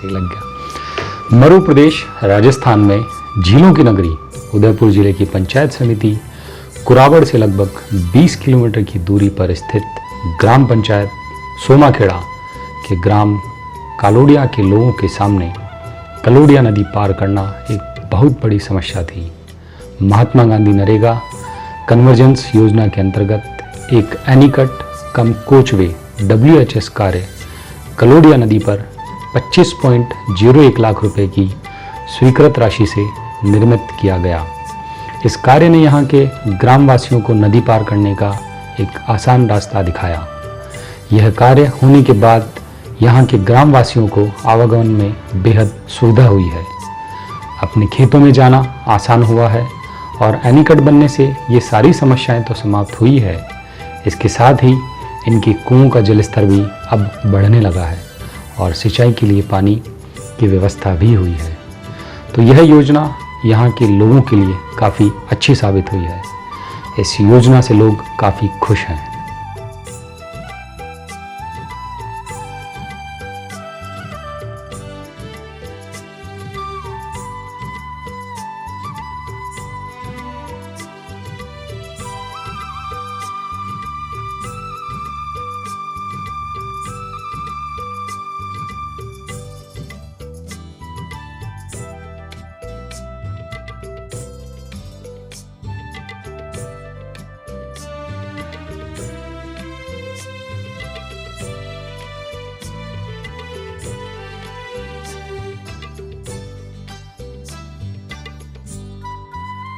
सही लग गया। मरु प्रदेश राजस्थान में झीलों की नगरी उदयपुर जिले की पंचायत समिति कुराबड़ से लगभग 20 किलोमीटर की दूरी पर स्थित ग्राम पंचायत सोमाखेड़ा के ग्राम कालोडिया के लोगों के सामने कलोडिया नदी पार करना एक बहुत बड़ी समस्या थी। महात्मा गांधी नरेगा कन्वर्जेंस योजना के अंतर्गत एक एनीकट कम कोचवे WHS कार्य कलोडिया नदी पर 25.01 लाख रुपए की स्वीकृत राशि से निर्मित किया गया। इस कार्य ने यहाँ के ग्रामवासियों को नदी पार करने का एक आसान रास्ता दिखाया। यह कार्य होने के बाद यहाँ के ग्रामवासियों को आवागमन में बेहद सुविधा हुई है। अपने खेतों में जाना आसान हुआ है और एनीकट बनने से ये सारी समस्याएं तो समाप्त हुई है, इसके साथ ही इनके कुओं का जलस्तर भी अब बढ़ने लगा है और सिंचाई के लिए पानी की व्यवस्था भी हुई है। तो यह योजना यहाँ के लोगों के लिए काफ़ी अच्छी साबित हुई है। इस योजना से लोग काफ़ी खुश हैं।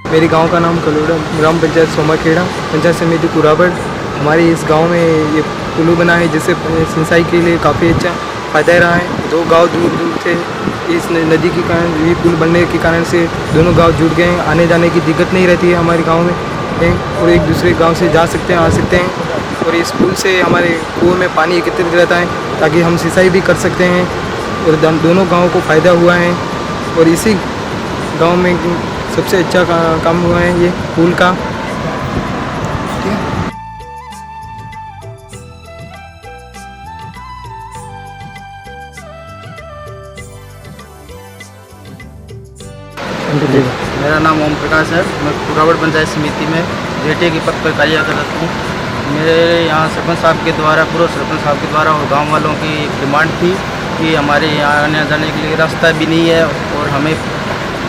मेरे गांव का नाम कलोड़ा, ग्राम पंचायत सोमाखेड़ा, पंचायत समिति कुराबड़। हमारे इस गांव में ये पुल बना है जिससे सिंचाई के लिए काफ़ी अच्छा फ़ायदा रहा है। दो गांव दूर दूर थे, इस नदी के कारण, ये पुल बनने के कारण से दोनों गांव जुड़ गए हैं। आने जाने की दिक्कत नहीं रहती है हमारे गांव में और एक दूसरे गांव से जा सकते हैं, आ सकते हैं। और इस पुल से हमारे कुएँ में पानी एकत्रित रहता है ताकि हम सिंचाई भी कर सकते हैं और दोनों गाँवों को फ़ायदा हुआ है। और इसी गाँव में सबसे अच्छा काम हुआ है ये पुल का। मेरा नाम ओम प्रकाश है। मैं कुराबड़ पंचायत समिति में जेठे के पद पर कार्य करता हूँ। मेरे यहाँ सरपंच साहब के द्वारा, पूर्व सरपंच साहब के द्वारा और गांव वालों की एक डिमांड थी कि हमारे यहाँ आने जाने के लिए रास्ता भी नहीं है और हमें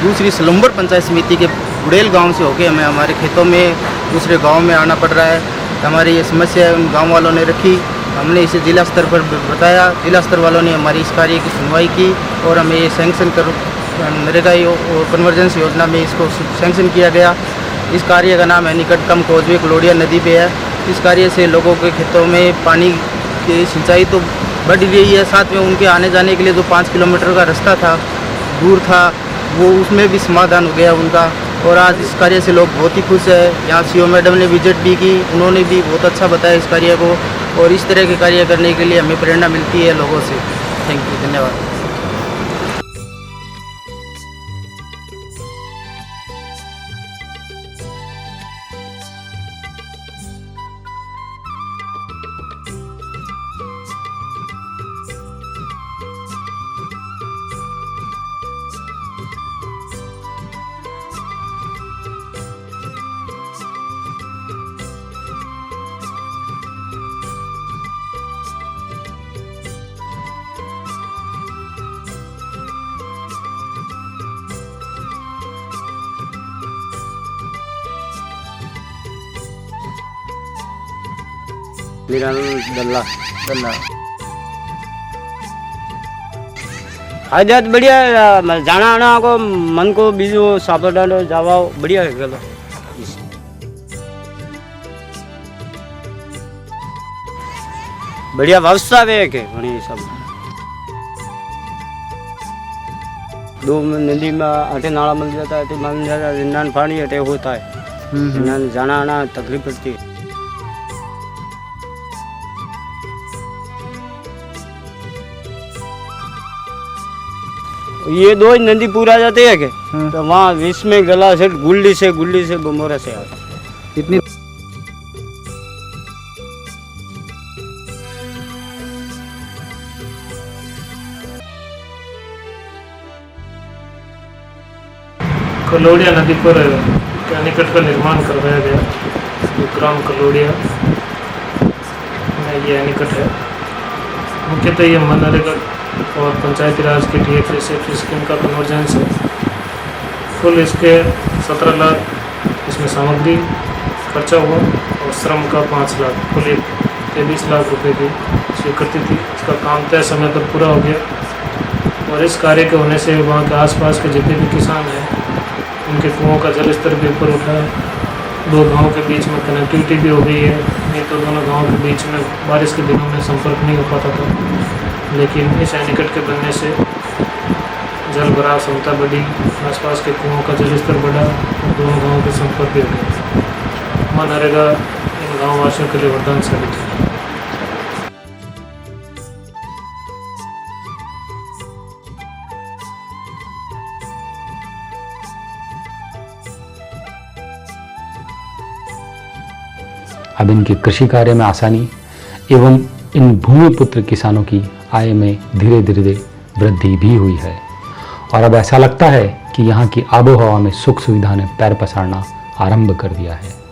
दूसरी सलुम्बर पंचायत समिति के बुड़ेल गांव से होकर हमें हमारे खेतों में दूसरे गांव में आना पड़ रहा है। हमारी ये समस्या उन गांव वालों ने रखी, हमने इसे जिला स्तर पर बताया। जिला स्तर वालों ने हमारी इस कार्य की सुनवाई की और हमें ये सैंक्शन कर नरेगा और कन्वर्जेंस योजना में इसको सैंक्शन किया गया। इस कार्य का नाम एनीकट कम कोचवे कलोडिया नदी पे है। इस कार्य से लोगों के खेतों में पानी की सिंचाई तो बढ़ रही है, साथ में उनके आने जाने के लिए जो 5 किलोमीटर का रास्ता था, दूर था, वो उसमें भी समाधान हो गया उनका। और आज इस कार्य से लोग बहुत ही खुश है। यहाँ CO मैडम ने विजिट भी की, उन्होंने भी बहुत अच्छा बताया इस कार्य को और इस तरह के कार्य करने के लिए हमें प्रेरणा मिलती है लोगों से। थैंक यू, धन्यवाद। मेरा नाम दल्ला। आजाद बढ़िया जाना आना को मन को बीजो सापड़ा जावा बढ़िया है गलो। बढ़िया व्यवस्था है के घणी सब। दो नदी में अटे नाला मिल जाता है, अटे मिल जाता है, जिन्नान पानी अटे होता है, जिन्नान जाना आना तकलीफ पड़ती है। ये दो ही नदी पूरा जाते है के तो वहाँ विष में गला से गुल्ली से बमोरा से आता इतनी कलोड़िया नदी पर एनीकट का निर्माण करवाया गया। जो ग्राम कलोड़िया में ये एनीकट है। मुख्यतः ये मनरेगा और पंचायती राज के DFA स्कीम का कन्वर्जेंस है। कुल इसके 17 लाख इसमें सामग्री खर्चा हुआ और श्रम का 5 लाख, कुल 23 लाख रुपए की स्वीकृति थी। इसका काम तय समय पर पूरा हो गया और इस कार्य के होने से वहाँ के आसपास के जितने भी किसान हैं उनके कुओं का जल स्तर भी ऊपर उठा है। 2 गाँव के बीच में कनेक्टिविटी भी हो गई है। नहीं तो दोनों गाँव के बीच में बारिश के दिनों में संपर्क नहीं हो पाता था, लेकिन इस एनीकट के बनने से जल भराव क्षमता बढ़ी, आसपास के कुओं का जल स्तर बढ़ा और दोनों गाँव के संपर्क भी हो गए। मनरेगा इन गाँव वासियों के लिए वरदान साबित है। अब इनके कृषि कार्य में आसानी एवं इन भूमिपुत्र किसानों की आय में धीरे धीरे वृद्धि भी हुई है और अब ऐसा लगता है कि यहाँ की आबोहवा में सुख सुविधा ने पैर पसारना आरंभ कर दिया है।